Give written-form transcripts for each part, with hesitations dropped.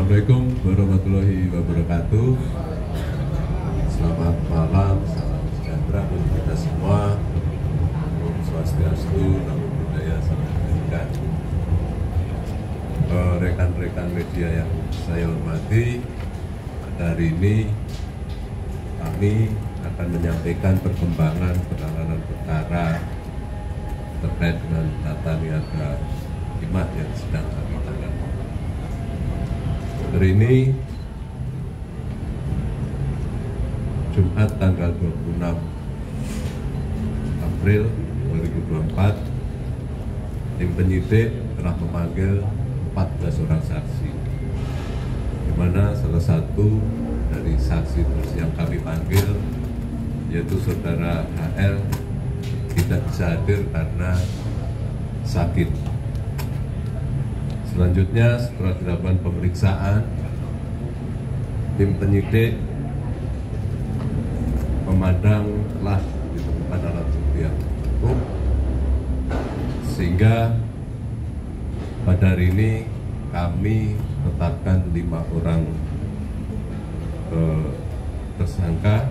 Assalamualaikum warahmatullahi wabarakatuh. Selamat malam, salam sejahtera bagi kita semua. Om Swastiastu, Namo Buddhaya, salam kebajikan. Rekan-rekan media yang saya hormati, pada hari ini kami akan menyampaikan perkembangan penanganan perkara terkait dengan tata niaga khidmat yang sedang kami tangani. Hari ini Jumat tanggal 26 April 2024, tim penyidik telah memanggil 14 orang saksi, di mana salah satu dari saksi yang kami panggil yaitu saudara HL tidak bisa hadir karena sakit. Selanjutnya, setelah dilakukan pemeriksaan, tim penyidik memandang telah ditemukan alat bukti yang cukup, sehingga pada hari ini kami tetapkan 5 orang tersangka,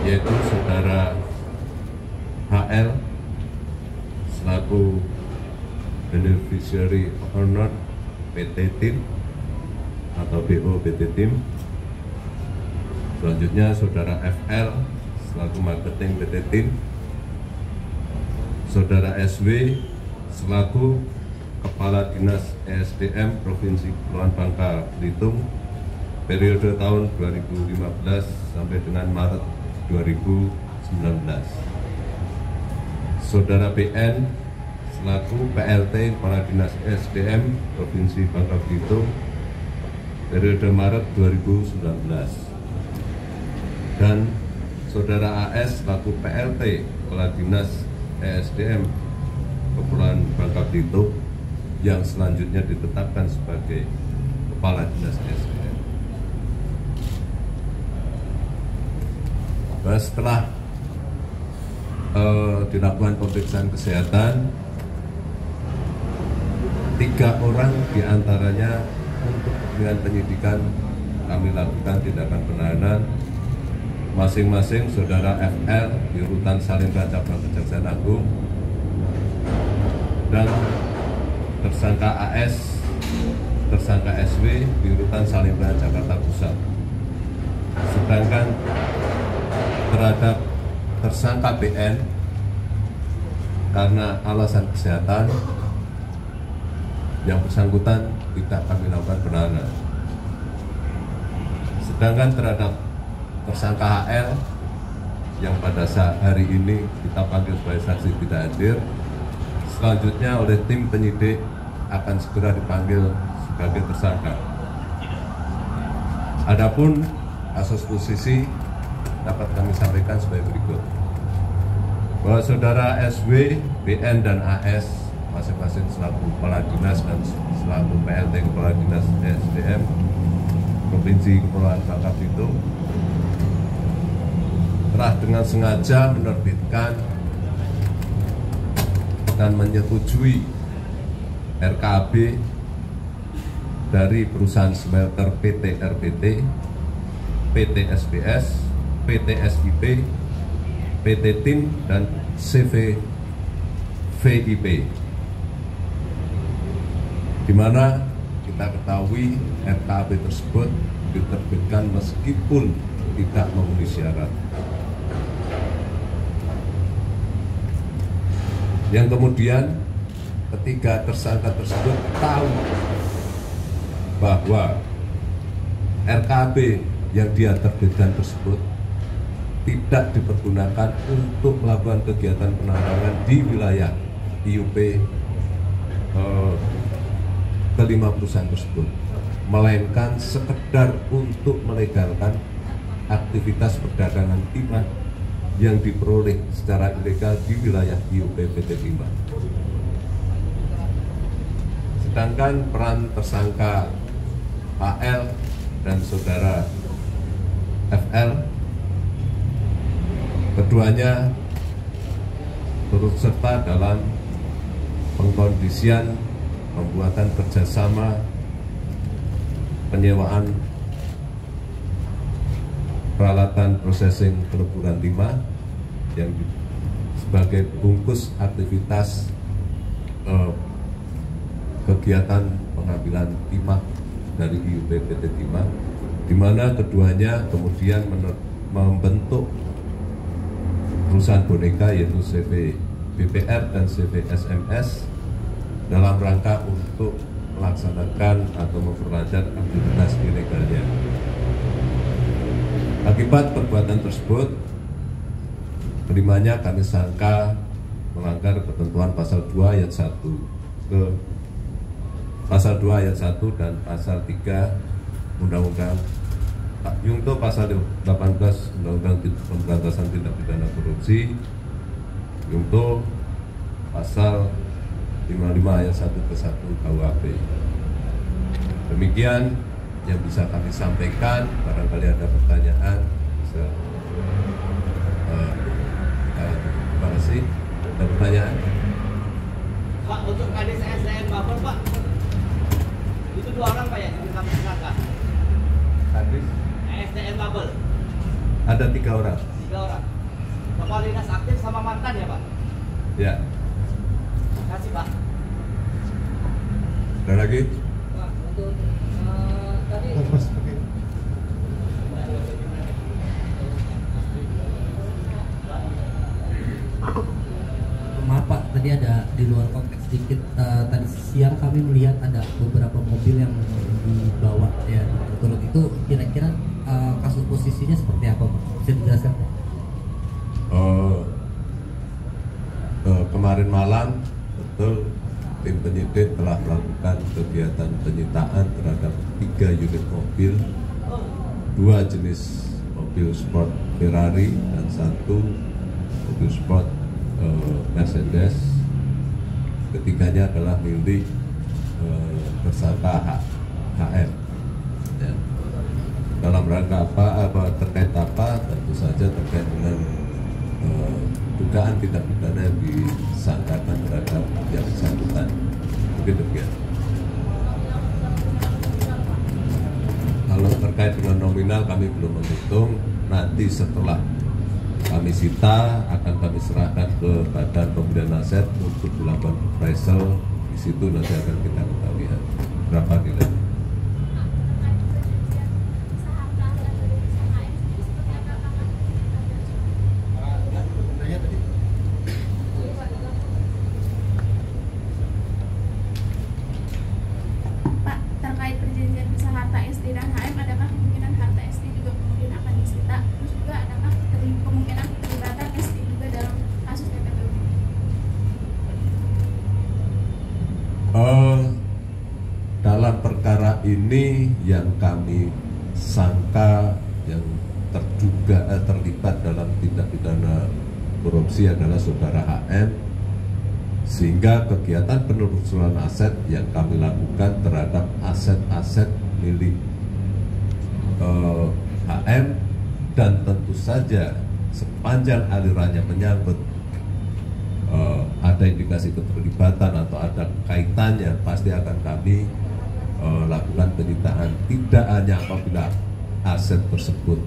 yaitu saudara HL selaku Beneficiary Owner PT Tim atau BO PT Tim. Selanjutnya saudara FL selaku Marketing PT Tim, saudara SW selaku Kepala Dinas ESDM Provinsi Kepulauan Bangka Belitung periode tahun 2015 sampai dengan Maret 2019. Saudara BN selaku PLT Kepala Dinas ESDM Provinsi Bangka Belitung periode Maret 2019, dan saudara AS selaku PLT Kepala Dinas ESDM Kepulauan Bangka Belitung yang selanjutnya ditetapkan sebagai Kepala Dinas ESDM. Setelah dilakukan pemeriksaan kesehatan, 3 orang diantaranya untuk kepentingan penyidikan kami lakukan tindakan penahanan, masing-masing saudara FL di Rutan Salemba Cabang Kejaksaan Agung dan tersangka AS, tersangka SW di Rutan Salemba Jakarta Pusat. Sedangkan terhadap tersangka BN karena alasan kesehatan yang bersangkutan tidak kami lakukan penahanan. Sedangkan terhadap tersangka HL yang pada saat hari ini kita panggil sebagai saksi tidak hadir, selanjutnya oleh tim penyidik akan segera dipanggil sebagai tersangka. Adapun kasus posisi dapat kami sampaikan sebagai berikut, bahwa saudara SW, BN dan AS masing-masing selaku Kepala Dinas dan selaku PLT Kepala Dinas ESDM Provinsi Kepulauan Bangka Belitung telah dengan sengaja menerbitkan dan menyetujui RKAB dari perusahaan smelter PT RBT, PT SBS, PT SIP, PT Tim, dan CV VIP, di mana kita ketahui RKAB tersebut diterbitkan meskipun tidak memenuhi syarat. Yang kemudian ketiga tersangka tersebut tahu bahwa RKAB yang dia terbitkan tersebut tidak dipergunakan untuk melakukan kegiatan penambangan di wilayah IUP kelima perusahaan tersebut, melainkan sekedar untuk melegalkan aktivitas perdagangan timah yang diperoleh secara ilegal di wilayah IUP PT Timah. Sedangkan peran tersangka HL dan saudara FL, keduanya turut serta dalam pengkondisian pembuatan kerjasama penyewaan peralatan processing peleburan timah yang sebagai bungkus aktivitas kegiatan pengambilan timah dari IUP PT Timah, di mana keduanya kemudian membentuk perusahaan boneka yaitu CV BPR dan CV SMS dalam rangka untuk melaksanakan atau memperlancar aktivitas ilegalnya. Akibat perbuatan tersebut, kelimanya kami sangka melanggar ketentuan pasal 2 ayat 1 ke pasal 2 ayat 1 dan pasal 3 Undang-Undang Yungto pasal 18 Undang-Undang Pemberantasan Tindak Pidana Korupsi, Yungto pasal 55 ayat 1 ke 1 KUHP. Demikian yang bisa kami sampaikan. Barangkali ada pertanyaan bisa terima kasih. Ada pertanyaan? Pak, untuk kadis SDM Bubble, Pak, itu 2 orang Pak ya yang kami tersangka. Kadis SDM Bubble ada 3 orang. 3 orang. Kepala dinas aktif sama mantan ya Pak? Ya. Terima kasih Pak. Ada lagi? Pak, untuk tadi maaf Pak, tadi ada di luar konteks sedikit. Tadi siang kami melihat ada beberapa mobil yang dibawa ya turut itu, kira-kira kasus posisinya seperti apa Pak? Bisa dijelaskan Pak? Kemarin malam betul tim penyidik telah melakukan kegiatan penyitaan terhadap 3 unit mobil, 2 jenis mobil sport Ferrari dan 1 mobil sport Mercedes. Ketiganya adalah milik tersangka HM. Ya. Dalam rangka apa terkait apa? Tentu saja terkait dengan dugaan tindak pidana yang disangkakan terhadap yang bersangkutan. Mungkin demikian. Kalau terkait dengan nominal kami belum menghitung. Nanti setelah kami sita akan kami serahkan ke Badan Pemberian Aset untuk dilakukan appraisal. Di situ nanti akan kita ketahui berapa nilainya. Pak, terkait perjanjian pisah harta SD dan HM, adakah kemungkinan harta SD juga kemudian akan disita? Terus juga adakah kemungkinan keterlibatan SD juga dalam kasus TPPU? Dalam perkara ini yang kami sangka yang terduga terlibat dalam tindak pidana korupsi adalah saudara HM, sehingga kegiatan penelusuran aset yang kami lakukan terhadap aset-aset milik HM, dan tentu saja sepanjang alirannya menyangkut ada indikasi keterlibatan atau ada kaitannya, pasti akan kami lakukan penyitaan. Tidak hanya apabila aset tersebut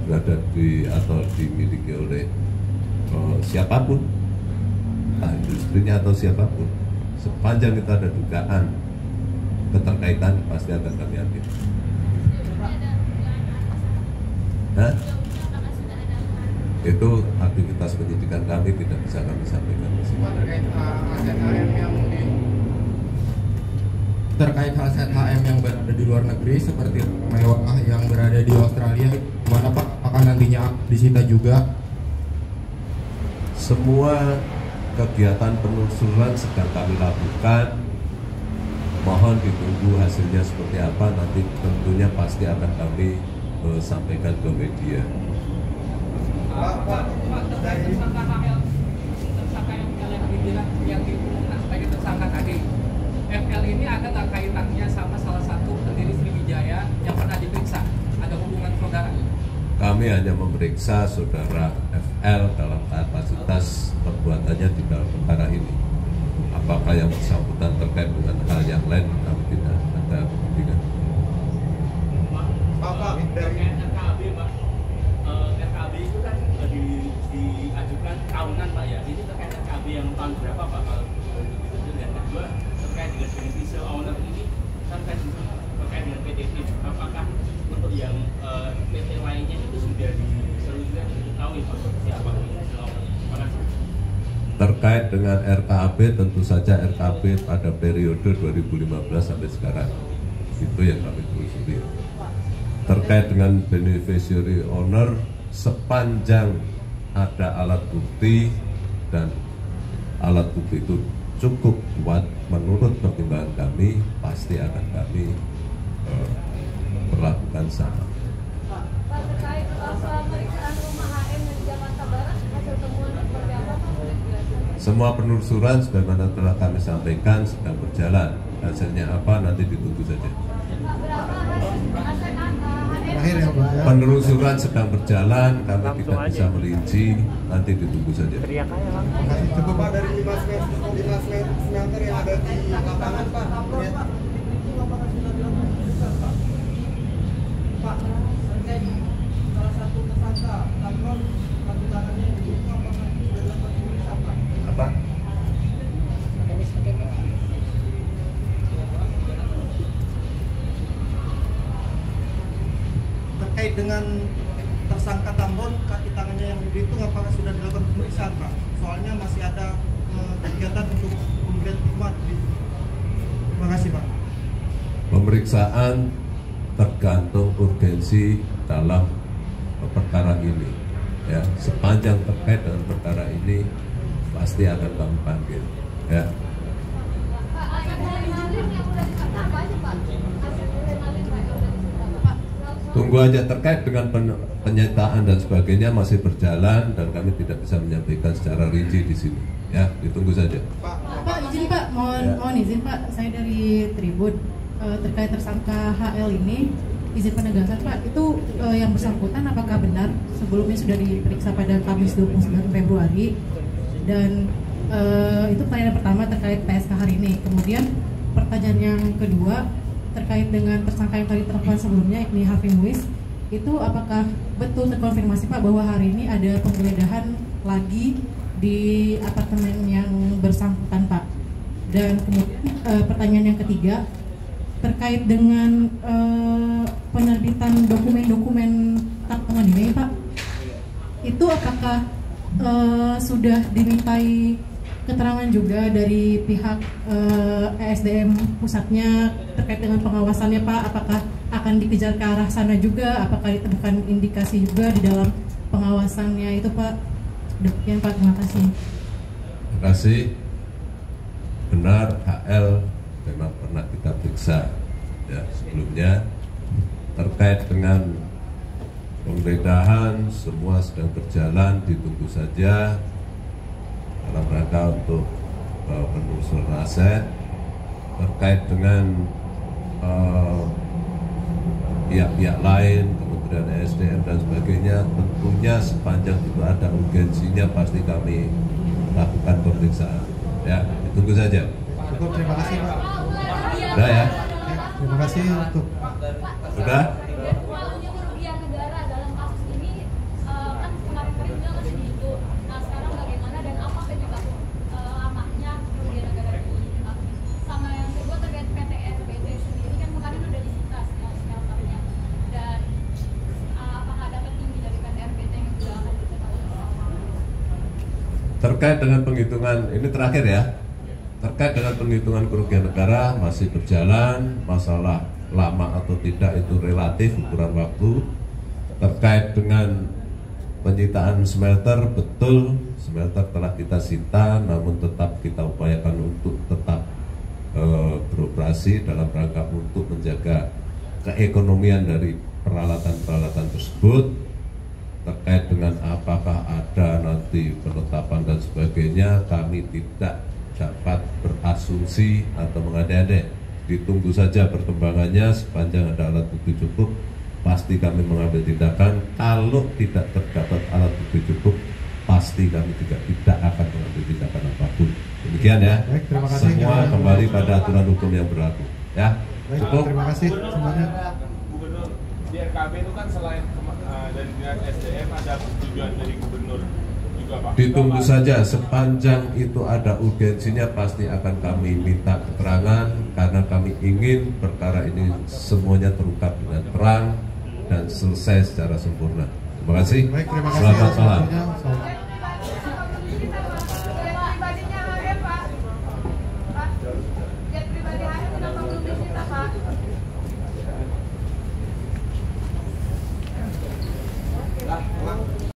berada di atau dimiliki oleh siapapun, entah industrinya atau siapapun, sepanjang kita ada dugaan keterkaitan pasti akan kami ambil. Nah, itu aktivitas penyidikan kami, tidak bisa kami sampaikan di sini. Terkait aset HM yang berada di luar negeri seperti mewah yang berada di Australia, mana Pak akan nantinya disita juga? Semua kegiatan penelusuran sedang kami lakukan. Mohon ditunggu hasilnya seperti apa, nanti tentunya pasti akan kami sampaikan ke media. Pak, dari tersangka yang dibilang yang diumumkan sebagai tersangka tadi, FL ini ada nggak kaitannya sama salah satu pendiri Sriwijaya yang pernah diperiksa? Ada hubungan saudara? Kami hanya memeriksa saudara FL dalam kapasitas perbuatannya di dalam perkara ini. apakah yang bersangkutan terkait dengan hal yang lain, kami tidak ada kepentingan. Pak, terkait RKAB Pak, RKAB itu kan diajukan tahunan Pak ya. Ini terkait RKAB yang tahun berapa Pak? Kalau dan kedua terkait dengan beneficial owner ini kan terkait dengan PT ini, apakah untuk yang PT lainnya itu sudah diseluruhkan diketahui Pak siapa beneficial owner? Terima kasih. Terkait dengan RKAB, tentu saja RKAB pada periode 2015 sampai sekarang itu yang kami telusuri. Terkait dengan beneficiary owner, sepanjang ada alat bukti dan alat bukti itu cukup kuat menurut pertimbangan kami, pasti akan kami perlakukan sama. Pak, terkait pemeriksaan rumah HM di Jakarta Barat, hasil temuannya seperti apa Pak? Boleh dijelaskan? Semua penelusuran sebagaimana telah kami sampaikan sedang berjalan. Hasilnya apa nanti ditunggu saja. Pak, berapa aset HM? Terakhir ya Pak ya. Penelusuran sedang berjalan, kami tidak bisa merinci, nanti ditunggu saja. Makasih. Cukup Pak dari 5 smelter yang ada di lapangan Pak. Pak, terkait salah satu tersangka Tamron satu tangannya itu apakah itu sudah dapat pemeriksaan Pak? Apa? Terkait dengan tersangka Tamron, kaki tangannya yang dihitung apakah sudah dilakukan pemeriksaan Pak? Soalnya masih ada kegiatan untuk pemberian hikmat. Terima kasih Pak. Pemeriksaan tergantung urgensi dalam perkara ini. Ya, sepanjang terkait dengan perkara ini pasti akan kami panggil. Ya. Pak, aset adrenalin yang udah disita apa aja Pak? Aset adrenalin Pak yang udah disita Pak? Tunggu aja, terkait dengan penyitaan dan sebagainya masih berjalan dan kami tidak bisa menyampaikan secara rinci di sini. Ya, ditunggu saja. Pak, izin Pak, mohon izin Pak, saya dari Tribun terkait tersangka HL ini, izin penegasan Pak, itu yang bersangkutan apakah benar sebelumnya sudah diperiksa pada Kamis 29 Februari dan itu pertanyaan pertama terkait PSK hari ini. Kemudian pertanyaan yang kedua terkait dengan tersangka yang tadi telepon sebelumnya, yakni Hafi Muiz, itu apakah betul terkonfirmasi Pak bahwa hari ini ada penggeledahan lagi di apartemen yang bersangkutan Pak? Dan kemudian pertanyaan yang ketiga terkait dengan penerbitan dokumen-dokumen tabungan ini Pak, itu apakah sudah dimintai keterangan juga dari pihak ESDM pusatnya terkait dengan pengawasannya Pak? Apakah akan dikejar ke arah sana juga? Apakah ditemukan indikasi juga di dalam pengawasannya itu Pak? Demikian Pak, terima kasih. Terima kasih. Benar, HL memang pernah kita periksa ya sebelumnya. Terkait dengan penggeledahan semua sedang berjalan, ditunggu saja dalam rangka untuk penelusuran aset. Terkait dengan pihak-pihak lain, Kementerian SDM dan sebagainya, tentunya sepanjang itu ada urgensinya pasti kami lakukan pemeriksaan. Ya, ditunggu saja. Cukup, terima kasih Pak. Sudah ya? Terima kasih untuk Sudah? Walunya kerugian negara dalam kasus ini kan kemarin-kemarin juga masih dihitung. Nah sekarang bagaimana dan apa penyebab lamanya kerugian negara ini? Sama yang kedua terkait PT RBT sendiri kan kemarin udah disita smelternya, dan apakah ada petinggi dari PT RBT yang juga akan diketahui? Terkait dengan penghitungan, ini terakhir ya. Terkait dengan penghitungan kerugian negara masih berjalan, masalah lama atau tidak itu relatif ukuran waktu. Terkait dengan penyitaan smelter, betul smelter telah kita sita, namun tetap kita upayakan untuk tetap beroperasi dalam rangka untuk menjaga keekonomian dari peralatan-peralatan tersebut. Terkait dengan apakah ada nanti penetapan dan sebagainya, kami tidak dapat berasumsi atau mengada-ada. Ditunggu saja perkembangannya, sepanjang ada alat bukti cukup pasti kami mengambil tindakan. Kalau tidak terdapat alat bukti cukup, pasti kami juga tidak akan mengambil tindakan apapun. Demikian. Demikian ya. Baik, terima kasih. Semua kembali pada aturan hukum yang berlaku. Ya. Baik, Cukup. terima kasih semuanya. Gubernur di RKB itu kan selain dari Dinas SDM ada persetujuan dari gubernur juga Pak. Ditunggu saja, sepanjang itu ada urgensinya pasti akan kami minta keterangan karena kami ingin perkara ini semuanya terungkap dengan terang dan selesai secara sempurna. Terima kasih. Baik, terima kasih Selamat atas malam. waktunya. Selamat.